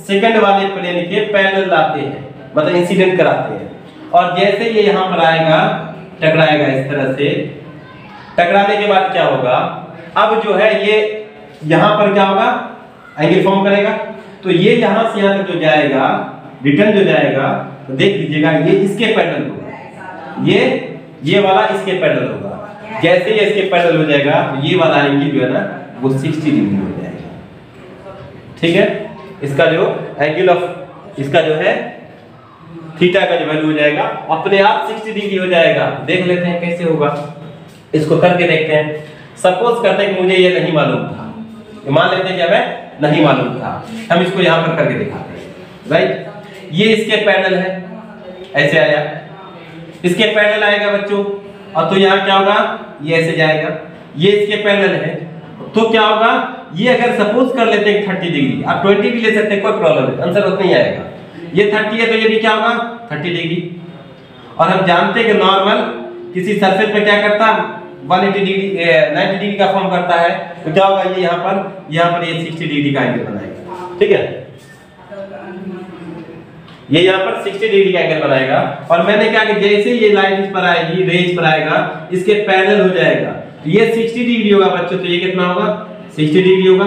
सेकंड वाले प्लेन के पैरेलल लाते हैं, मतलब इंसिडेंट कराते हैं। और जैसे ये यहां पर आएगा, टकराएगा इस तरह से, टकराने के बाद क्या होगा, अब जो है ये यहां पर क्या होगा, एंगल फॉर्म करेगा। तो ये यहां से यहां तक जो जाएगा, रिटर्न जो जाएगा, तो देख लीजिएगा ये इसके पैरेलल होगा, ये वाला इसके पैरेलल होगा। जैसे ये इसके पैरेलल हो जाएगा तो ये वाला एंगल जो है ना वो 60 डिग्री हो जाएगा। ठीक है। इसका जो एंगल ऑफ इसका जो है थीटा का जो वैल्यू हो जाएगा अपने आप 60 डिग्री हो जाएगा। देख लेते हैं कैसे होगा, इसको करके देखते हैं। सपोज करते हैं कि मुझे ये नहीं मालूम था, मान लेते हैं कि हमें नहीं मालूम था, हम इसको यहाँ पर करके दिखाते हैं। राइट, ये इसके पैरेलल है, ऐसे आया, इसके पैरेलल आएगा बच्चों, और तो यहाँ क्या होगा, ये ऐसे जाएगा, ये इसके पैरेलल है, तो क्या होगा, ये अगर सपोज कर लेते हैं 30 डिग्री, आप 20 भी ले सकते हैं, कोई प्रॉब्लम नहीं, आंसर उतना ही आएगा। ये 30 है तो ये भी क्या होगा 30 डिग्री, और हम जानते हैं कि नॉर्मल किसी सरफेस पे क्या करता है 180 डिग्री 90 डिग्री का फॉर्म करता है, तो क्या होगा, ये यहाँ पर ये 60 डिग्री का एंगल बनाएगा। ठीक है, ये यहाँ पर 60 डिग्री का एंगल बनाएगा, और मैंने कहा कि जैसे ये लाइन इस पर आएगी, रेंज पर आएगा, इसके पैरेलल हो जाएगा, तो ये 60 डिग्री होगा बच्चों, तो ये कितना होगा 60 डिग्री होगा।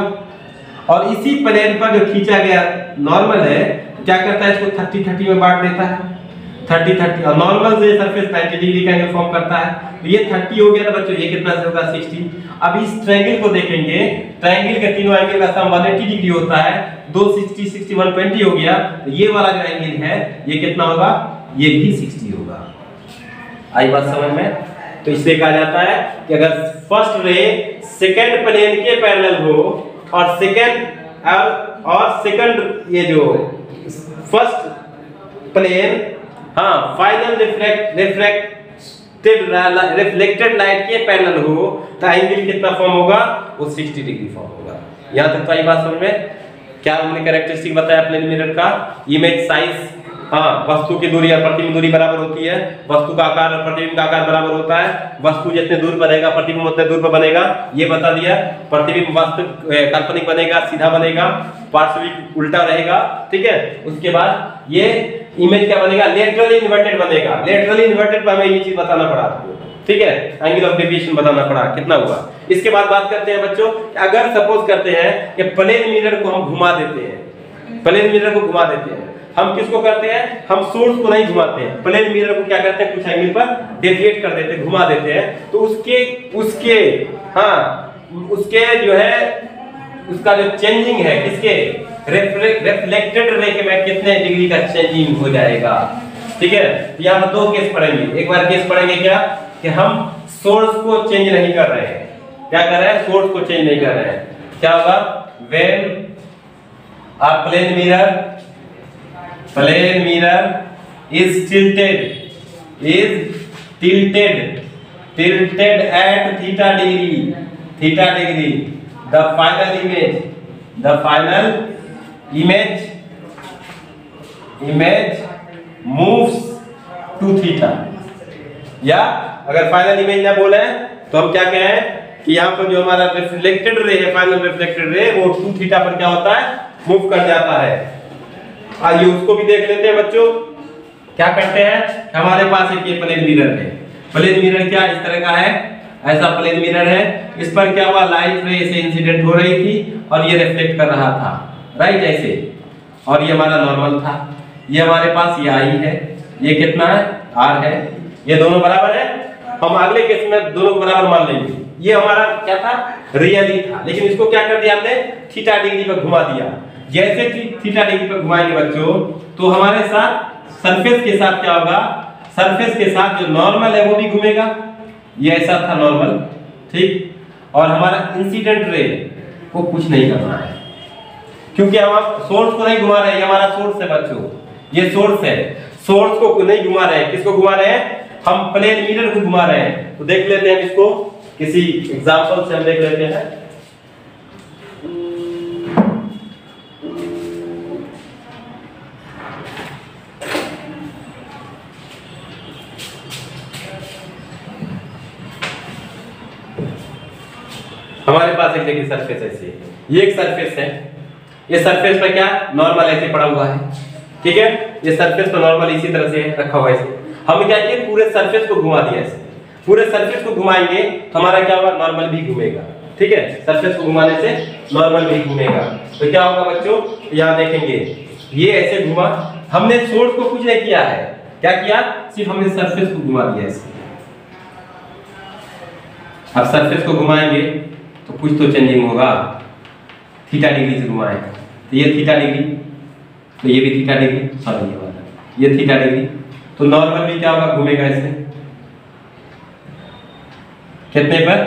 और इसी प्लेन पर जो खींचा गया नॉर्मल है, क्या करता है, इसको 30-30 में बांट देता है, 30-30, और नॉर्मल से सरफेस 90 डिग्री का एंगल फॉर्म करता है, तो ये 30 हो गया ना बच्चों, ये कितना से होगा 60। अब इस ट्रायंगल को देखेंगे, ट्रायंगल के तीनों एंगल का सम 180 डिग्री होता है, 2 60 60 120 हो गया, तो ये वाला जो एंगल है ये कितना होगा, ये भी 60 होगा। आई बात समझ में? तो इससे कहा जाता है कि अगर फर्स्ट रे सेकंड प्लेन के पैरेलल हो, और सेकंड ये जो first plane final reflected light के पैरेलल हो, तो एंगल कितना फॉर्म होगा, वो 60 डिग्री फॉर्म होगा। यहां तक तो ये बात समझ में? क्या हमने कैरेक्टरिस्टिक बताया प्लेन मिरर का, इमेज साइज, वस्तु की दूरी और प्रतिबिंब दूरी बराबर होती है, वस्तु का आकार और प्रतिबिंब का आकार बराबर होता है, वस्तु जितने दूर बनेगा प्रतिबिंब उतने दूर पर बनेगा, ये बता दिया। प्रतिबिंब वास्तविक काल्पनिक बनेगा, सीधा बनेगा, पार्श्विक उल्टा रहेगा। ठीक है, उसके बाद ये इमेज क्या बनेगा, लेटरली इन्वर्टेड बनेगा। लेटरली इन्वर्टेड पर हमें ये चीज बताना पड़ा, ठीक है, एंगल ऑफ डेविएशन बताना पड़ा कितना हुआ। इसके बाद बात करते हैं बच्चों, अगर सपोज करते हैं कि प्लेन मिरर को हम घुमा देते हैं, प्लेन मिरर को घुमा देते हैं, हम किसको करते हैं, हम सोर्स को नहीं घुमाते हैं, प्लेन मिरर को क्या करते हैं, कुछ एंगल पर डेविएट कर देते हैं, घुमा देते हैं, तो उसके जो है उसका जो चेंजिंग है, किसके रिफ्लेक्टेड रे के में कितने डिग्री का चेंजिंग हो जाएगा। ठीक है, यहाँ पर दो केस पढ़ेंगे। एक बार केस पढ़ेंगे क्या, कि हम सोर्स को चेंज नहीं कर रहे हैं, क्या कर रहे हैं, सोर्स को चेंज नहीं कर रहे हैं। क्या होगा, when a plane mirror is tilted at theta degree, the final image moves to theta। या अगर फाइनल इमेज ना बोले तो हम क्या कहें कि यहाँ पर जो हमारा रिफ्लेक्टेड रे है, फाइनल रिफ्लेक्टेड रे, वो 2 थीटा पर क्या होता है, मूव कर जाता है। आइए उसको भी देख लेते हैं बच्चों। क्या करते हैं, हमारे पास एक ये प्लेन मिरर है, प्लेन मिरर क्या इस तरह का है, ऐसा प्लेन मिरर है, इस पर क्या हुआ, लाइट रे से इंसिडेंट हो रही थी और ये रिफ्लेक्ट कर रहा था, राइट, ऐसे, और ये हमारा नॉर्मल था। ये हमारे पास ये आई है, ये कितना है, आर है, ये दोनों बराबर है। हम अगले केस में दोनों को बराबर मान लेंगे। ये हमारा क्या था, रियली था, लेकिन इसको क्या कर दिया हमने, थीटा डिग्री पर घुमा दिया। जैसे थीटा डिग्री पर घुमाएंगे बच्चों, तो हमारे साथ सरफेस के साथ क्या होगा, सरफेस के साथ जो नॉर्मल है वो भी घूमेगा, ये ऐसा था नॉर्मल, ठीक, और हमारा इंसिडेंट रे को कुछ नहीं करना है, क्योंकि हम सोर्स को नहीं घुमा रहे हैं, ये हमारा सोर्स है बच्चों, ये सोर्स है, सोर्स को नहीं घुमा रहे हैं, किसको घुमा रहे हैं, हम प्लेन मिरर को घुमा रहे हैं। तो देख लेते हैं इसको, किसी एग्जांपल से हम देख लेते हैं। हमारे पास एक देखिए सरफेस ऐसी है, ये एक सरफेस है, ये सरफेस पे क्या नॉर्मल ऐसे पड़ा हुआ है, ठीक है, ये सरफेस पे नॉर्मल इसी तरह से रखा हुआ है। ऐसे हम क्या किए, पूरे सरफेस को घुमा दिया, ऐसे पूरे सरफेस को घुमाएंगे तो हमारा क्या होगा, नॉर्मल भी घूमेगा, ठीक है, सरफेस को घुमाने से नॉर्मल भी घूमेगा। तो क्या होगा बच्चों, यहाँ देखेंगे ये ऐसे घुमा, हमने सोर्स को कुछ नहीं किया है, क्या किया, सिर्फ हमने सरफेस को घुमा दिया ऐसे। अब सरफेस को घुमाएंगे तो कुछ तो चेंजिंग होगा, थीटा डिग्री से घुमाएंगे, तो ये थीटा डिग्री, तो ये भी थीटा डिग्री, सॉरी ये वाला ये थीटा डिग्री। तो नॉर्मल भी क्या होगा, घूमेगा इसमें कितने पर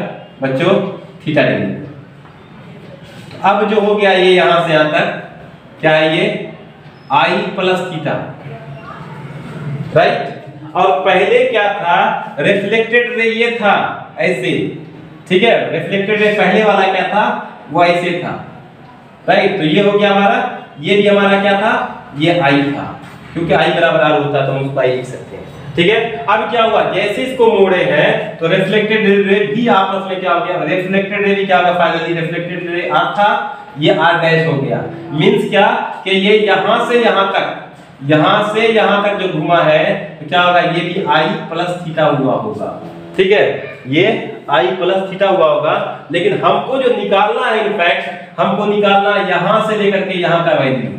बच्चों, थीटा डिग्री। तो अब जो हो गया ये यहां से यहां तक क्या है, ये आई प्लस थीटा, राइट। और पहले क्या था, रिफ्लेक्टेड रे ये था ऐसे, ठीक है, रिफ्लेक्टेड रे पहले वाला क्या था, वो ऐसे था, राइट। तो ये हो गया हमारा, ये भी हमारा क्या था, ये आई था, क्योंकि आई बराबर आर होता है तो हम उसको आई लिख सकते हैं, ठीक है। अब क्या हुआ, जैसे इसको मोड़े हैं तो रिफ्लेक्टेड रे भी आपस में क्या हो गया, रिफ्लेक्टेड रे भी क्या होगा, फाइनली रिफ्लेक्टेड रे आर था, ये आर डैश हो गया। मींस क्या कि ये यहां से यहां तक, यहां से यहां तक जो घुमा है तो क्या होगा, ये भी आई प्लस थीटा हुआ होगा, ठीक है, ये आई प्लस थीटा हुआ होगा। लेकिन हमको जो निकालना है, इनफैक्ट हमको निकालना है यहां से लेकर के यहां का वैल्यू,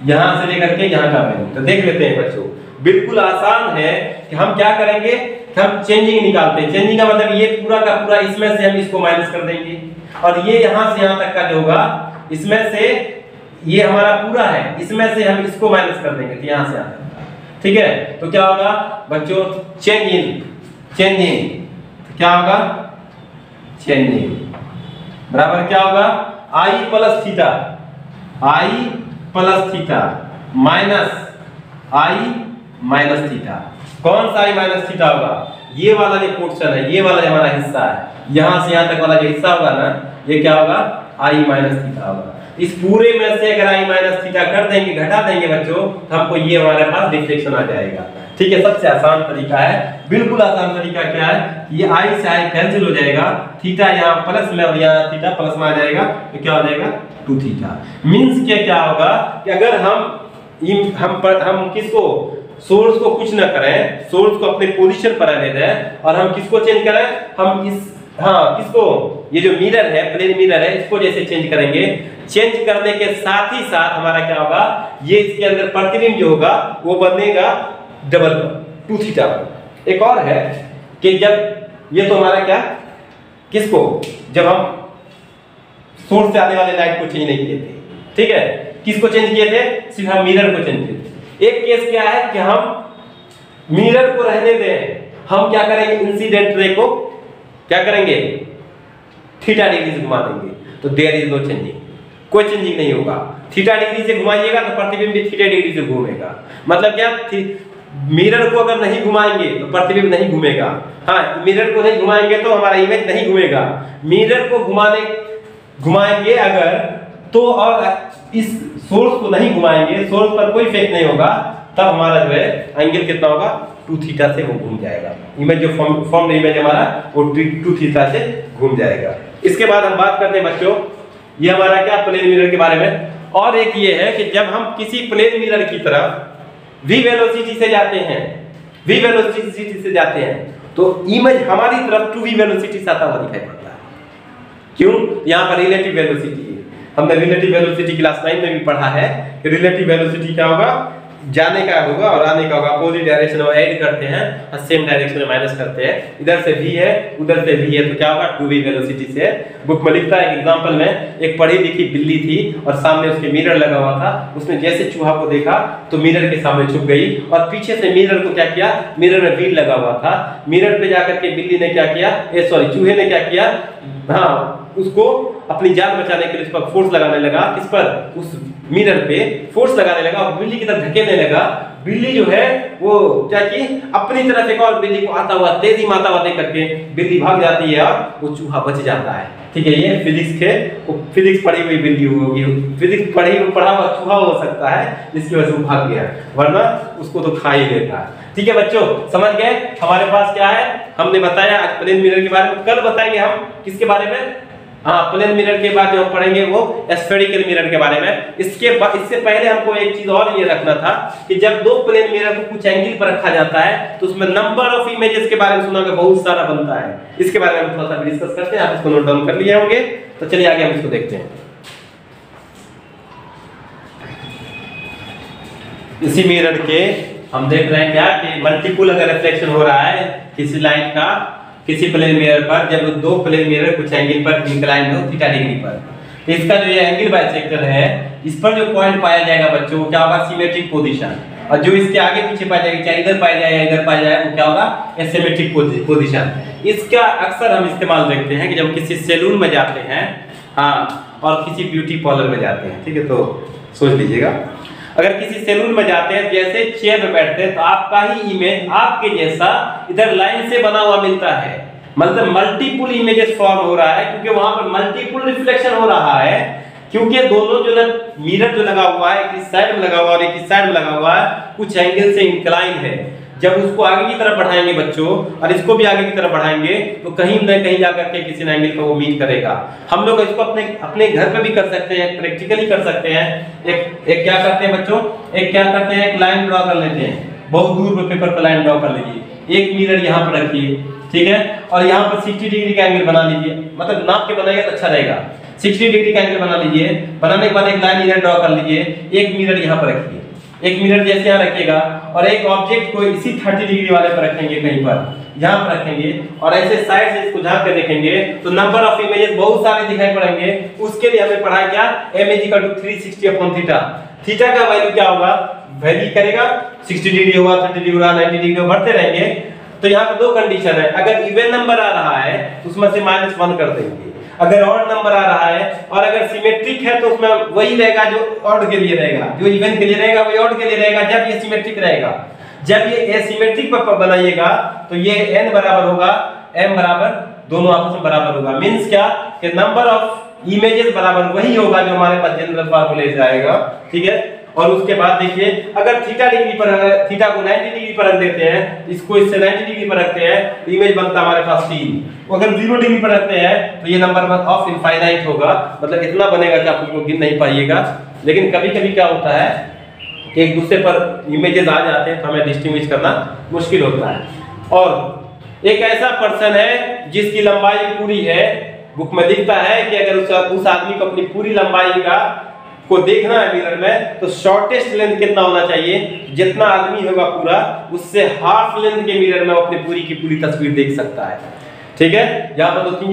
यहां से लेकर के यहां का वैल्यू। तो देख लेते हैं बच्चों, बिल्कुल आसान है कि हम क्या करेंगे, हम चेंजिंग निकालते हैं। चेंजिंग का मतलब ये पूरा का पूरा इसमें से हम इसको माइनस कर देंगे, और ये यहां से यहां तक का जो होगा, इसमें से ये हमारा पूरा है, इसमें से हम इसको माइनस कर देंगे, तो यहां से यहां तक, ठीक है। तो क्या होगा बच्चों, चेंजिंग, चेंजिंग क्या होगा, चेंजिंग बराबर क्या होगा, आई प्लस थीटा, आई प्लस थीटा माइनस आई माइनस थीटा। कौन सा आई माइनस थीटा होगा, ये वाला जो पोर्शन है, ये वाला हमारा हिस्सा है, यहां से यहां तक वाला जो हिस्सा होगा ना, ये क्या होगा, आई माइनस थीटा होगा। इस पूरे में से अगर आई माइनस थीटा कर देंगे, घटा देंगे बच्चों, तो हमको ये हमारे पास डिफ्लेक्शन आ जाएगा, ठीक है। सबसे आसान तरीका है, बिल्कुल आसान तरीका क्या है, ये आई से आई कैंसिल हो जाएगा, थीटा यहाँ प्लस में और यहाँ थीटा प्लस में आ जाएगा, तो क्या हो जाएगा, 2 थीटा। मींस क्या होगा कि अगर हम किसको, सोर्स को कुछ ना करें, सोर्स को अपने पोजीशन पर रहने दें, और हम किसको चेंज करें, हम इस किसको, ये जो मिरर है, प्लेन मिरर है, इसको जैसे चेंज करेंगे, चेंज करने के साथ ही साथ हमारा क्या होगा, ये इसके अंदर प्रतिबिंब जो होगा वो बनेगा डबल 2 थीटा। एक और है कि जब ये तो हमारा क्या, किसको, जब हम सोर्स से आने वाले लाइट को चेंज नहीं किए थे, ठीक है, किसको चेंज किए थे, सिर्फ हम मिरर को चेंज किए थे। एक केस क्या है कि हम मिरर को रहने दें, हम क्या करेंगे, इंसिडेंट रे को क्या करेंगे, थीटा डिग्री से घुमा देंगे, तो देयर इज नो चेंजिंग, कोई चेंजिंग नहीं होगा। थीटा डिग्री से घुमाइएगा तो प्रतिबिंब भी थीटा डिग्री से घूमेगा। मतलब क्या, मिरर को अगर नहीं घुमाएंगे तो प्रतिबिंब नहीं घूमेगा। हाँ, मिरर को नहीं घुमाएंगे तो हमारा इमेज नहीं घूमेगा। मिरर को घुमाएंगे अगर तो, और इस सोर्स को नहीं घुमाएंगे, सोर्स पर कोई इफेक्ट नहीं होगा, तब हमारा जो है एंगल कितना होगा, 2 थीटा से वो घूम जाएगा। इमेज जो फॉर्म इमेज हमारा वो 2 थीटा से घूम जाएगा। इसके बाद हम बात करते हैं बच्चों, ये हमारा क्या, प्लेन मिरर के बारे में। और एक ये है कि जब हम किसी प्लेन मिरर की तरफ v वेलोसिटी से जाते हैं, v वेलोसिटी से जाते हैं, तो इमेज हमारी तरफ 2v वेलोसिटी से आता हुआ दिखाई पड़ता है। क्यों, यहाँ पर रिलेटिव वेलोसिटी है। हमने रिलेटिव वेलोसिटी क्लास 9 में भी पढ़ा है कि रिलेटिव वेलोसिटी क्या होगा, जाने का होगा और आने का होगा, अपोजिट डायरेक्शन में ऐड करते हैं और सेम डायरेक्शन में माइनस करते हैं। इधर से v है, उधर से v है, तो क्या होगा, 2v वेलोसिटी से। बुक में लिखता है एग्जांपल में, एक पढ़ी लिखी बिल्ली थी और सामने उसके मिरर लगा हुआ था। उसने जैसे चूहा को देखा तो मिरर के सामने छुप गई, और पीछे से मिरर को क्या किया, मिरर में व्हील लगा हुआ था, मिरर पे जाकर के बिल्ली ने क्या किया, चूहे ने क्या किया, हाँ, उसको अपनी जान बचाने के लिए उस पर फोर्स लगाने लगा। किस पर, उस मिरर पे फोर्स लगाने लगा और बिल्ली की तरफ धकेलने लगा। बिल्ली जो है वो क्या की, अपनी तरफ एक और बिल्ली को आता हुआ, तेजी में आता हुआ देख करके बिल्ली भाग जाती है और वो चूहा बच जाता है। ठीक है, ये फिजिक्स पढ़ी हुई बिल्ली होगी, फिजिक्स पढ़ा हुआ चूहा हो सकता है जिसकी वजह से वो भाग गया, वरना उसको तो खा ही लेता है। ठीक है बच्चों, समझ गए हमारे पास क्या है, हमने बताया आज प्लेन मिरर के बारे में। कल बताएंगे हम किसके बारे में, हाँ, प्लेन मिरर के बाद जो हम पढ़ेंगे वो स्फेरिकल मिरर के बारे में। इससे पहले हमको एक चीज और ये रखना था कि जब दो प्लेन मिरर को कुछ एंगल पर रखा जाता है तो उसमें नंबर ऑफ इमेजेस के बारे में सुना बहुत सारा बनता है। इसके बारे में हम थोड़ा सा डिस्कस करते हैं, आप इसको नोट डाउन कर लिए होंगे। तो चलिए आगे हम इसको देखते हैं। इसी मिरर के हम देख रहे हैं क्या कि मल्टीपल अगर रिफ्लेक्शन हो रहा है किसी लाइट का किसी प्लेन मिरर पर, जब दो प्लेन मिरर कुछ एंगल पर इंक्लाइन हो थीटा डिग्री पर, इसका जो ये एंगल बाइसेक्टर है, इस पर जो पॉइंट पाया जाएगा बच्चों, वो क्या होगा, सिमेट्रिक पोजीशन। और जो इसके आगे पीछे पाया जाएगा, चाहे इधर पाया जाए या इधर पाया जाए, वो क्या होगा, एसिमेट्रिक पोजीशन। इसका अक्सर हम इस्तेमाल देखते हैं कि जब किसी सैलून में जाते हैं, हाँ, और किसी ब्यूटी पार्लर में जाते हैं, ठीक है, तो सोच लीजिएगा, अगर किसी सैलून में जाते हैं, जैसे चेयर में बैठते हैं, तो आपका ही इमेज आपके जैसा इधर लाइन से बना हुआ मिलता है, मतलब मल्टीपल इमेजेस फॉर्म हो रहा है, क्योंकि वहां पर मल्टीपल रिफ्लेक्शन हो रहा है, क्योंकि दोनों जो मिरर जो लगा हुआ है, एक इस साइड में लगा हुआ है और एक इस साइड में लगा हुआ है, कुछ एंगल से इंक्लाइन है। जब उसको आगे की तरफ बढ़ाएंगे बच्चों, और इसको भी आगे की तरफ बढ़ाएंगे, तो कहीं न कहीं जाकर के किसी एंगल को वो मीट करेगा। हम लोग इसको अपने घर पे भी कर सकते हैं, प्रैक्टिकली कर सकते हैं। एक क्या करते हैं बच्चों, एक क्या करते हैं, एक लाइन ड्रॉ कर लेते हैं, बहुत दूर पे पेपर पर लाइन ड्रॉ कर लीजिए, एक मिरर यहाँ पर रखिए, ठीक है, और यहाँ पर 60 डिग्री का एंगल बना लीजिए, मतलब नाप के बनाइए तो अच्छा रहेगा। 60 डिग्री का एंगल बना लीजिए, बनाने के बाद एक लाइन इधर ड्रॉ कर लीजिए, एक मिरर यहाँ पर रखिए, एक मिरर जैसे यहाँ रखिएगा, और एक ऑब्जेक्ट को इसी 30 डिग्री वाले पर रखेंगे, कहीं पर यहाँ पर रखेंगे, और ऐसे साइड से इसको झांक कर देखेंगे, तो नंबर ऑफ इमेजेस बहुत सारे दिखाई पड़ेंगे। उसके लिए हमें पढ़ा क्या, m = 360 अपॉन थीटा। थीटा का वैल्यू क्या होगा, वैल्यू करेगा 60 डिग्री होगा, 30 डिग्री होगा, 90 डिग्री बढ़ते रहेंगे। तो यहाँ पे दो कंडीशन है, अगर इवन नंबर आ रहा है तो उसमें से -1 कर देंगे, अगर ऑड नंबर आ रहा है, और अगर सिमेट्रिक है तो उसमें वही रहेगा जो ऑड के लिए रहेगा, जो इवन के लिए रहेगा वही ऑड के लिए रहेगा, जब ये सिमेट्रिक रहेगा। जब ये एसिमेट्रिक पर बनाइएगा तो ये n बराबर होगा m बराबर, दोनों आपस में बराबर होगा। मींस क्या कि नंबर ऑफ इमेजेस बराबर वही होगा जो हमारे पास जनरल फार्मूले से आएगा, ठीक है। और उसके बाद देखिए, अगर थीटा डिग्री पर, थीटा को 90 डिग्री पर रख देते हैं, इसको इससे 90 डिग्री पर रखते हैं, तो इमेज बनता है हमारे पास 3। अगर 0 डिग्री पर रखते हैं तो ये नंबर ऑफ इनफाइनाइट होगा, मतलब इतना बनेगा कि आप उसको गिन नहीं पाइएगा। लेकिन कभी-कभी क्या होता है कि एक दूसरे पर इमेजेस आ जाते हैं, तो हमें डिस्टिंग्विश करना मुश्किल होता है। और एक ऐसा पर्सन है जिसकी लंबाई पूरी है, बुक में लिखता है कि अगर उस आदमी को अपनी पूरी लंबाई को देखना है मिरर में, तो शॉर्टेस्ट लेंथ कितना होना चाहिए, जितना आदमी होगा पूरा उससे हाफ लेंथ के मिरर में अपनी पूरी की पूरी तस्वीर देख सकता है, ठीक है। यहाँ पर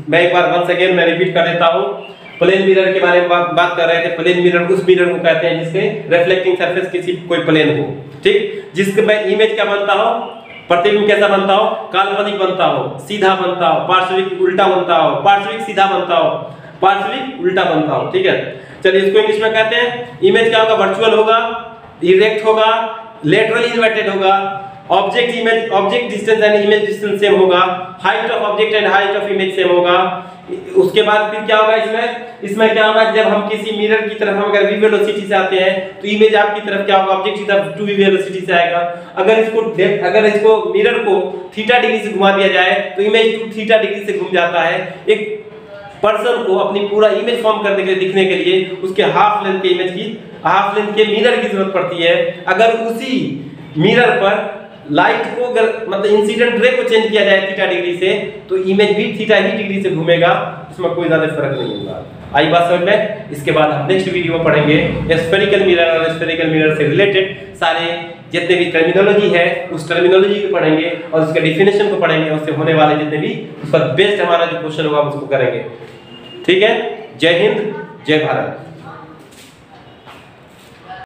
मैं एक बार वंस अगेन मैं रिपीट कर देता हूँ। प्लेन मिरर के बारे में बात कर रहे थे। प्लेन मिरर उस मिरर को कहते हैं जिससे रिफ्लेक्टिंग सरफेस किसी कोई प्लेन हो, ठीक, जिसके में इमेज क्या बनता हो, प्रतिबिंब कैसा बनता हो, काल्पनिक बनता हो, सीधा बनता हो, पार्श्विक उल्टा बनता हो, पार्श्विक सीधा बनता हो, पार्श्विक उल्टा बनता हो, ठीक है। चलिए इसको इंग्लिश में कहते हैं, इमेज क्या होगा, वर्चुअल होगा, इरेक्ट होगा, लेटरली इन्वर्टेड होगा, object distance and image distance same होगा, height of object and height of image same होगा। उसके बाद फिर क्या होगा, इसमें क्या होगा, जब हम किसी मिरर की तरफ हम अगर v वेलोसिटी से आते हैं तो इमेज आपकी तरफ क्या होगा, ऑब्जेक्ट की तरफ 2v वेलोसिटी से आएगा। अगर इसको मिरर को थीटा डिग्री से घुमा दिया जाए तो इमेज 2 थीटा डिग्री से घूम जाता है। एक पर्सन को अपनी पूरा इमेज फॉर्म करने के लिए, दिखने के लिए उसके हाफ लेंथ के मिरर की जरूरत पड़ती है। अगर उसी मिरर पर लाइट को अगर मतलब इंसिडेंट रे को चेंज किया जाए थीटा डिग्री से, तो इमेज भी थीटा ही डिग्री से घूमेगा, इसमें कोई ज्यादा फर्क नहीं होगा। आई बात समझ में। इसके बाद हम नेक्स्ट वीडियो में पढ़ेंगे स्फेरिकल मिरर और स्फेरिकल मिरर से रिलेटेड सारे जितने भी टर्मिनोलॉजी है उस टर्मिनोलॉजी को पढ़ेंगे और उसके डेफिनेशन को पढ़ेंगे, उससे होने वाले जितने भी उसका बेस्ट हमारा जो क्वेश्चन होगा उसको करेंगे। ठीक है, जय हिंद, जय भारत।